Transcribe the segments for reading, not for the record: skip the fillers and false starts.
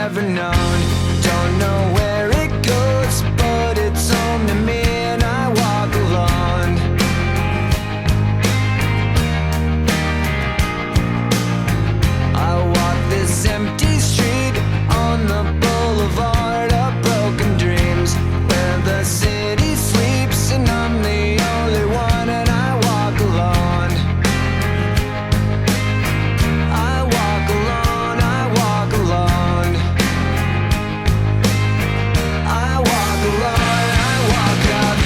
ever known. Don't know where it goes, but it's home to me, and I walk alone. I walk this empty street on the boulevard of broken dreams, where the city sleeps and I'm the only one, and I walk alone. I walk alone, I walk alone. I walk alone, I walk up.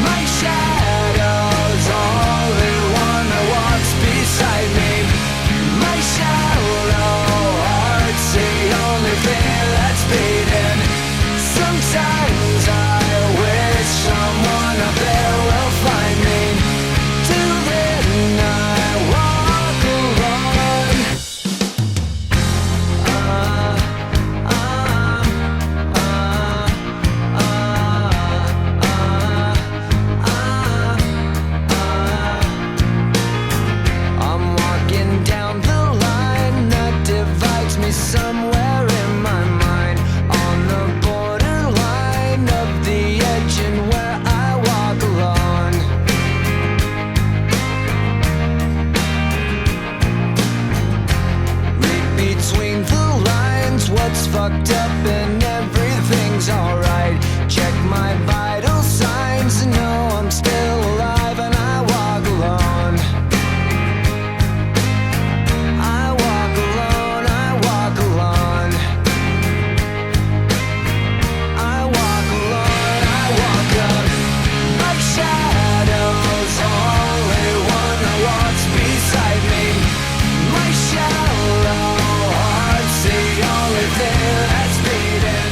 My shadow's only one that walks beside me. My shallow heart's the only thing that's beating. Sometimes I wish someone up there will find me. Till then I walk alone. I'm walking down the line that divides me somewhere in my mind, on the borderline of the edge and where I walk alone. Read between the lines what's fucked up and everything's alright. Check my vital signs and know I'm still alive, and I walk alone. I walk alone, I walk alone. I walk alone, I walk up. My shadow's only one that walks beside me. My shallow heart's the only thing that's beating.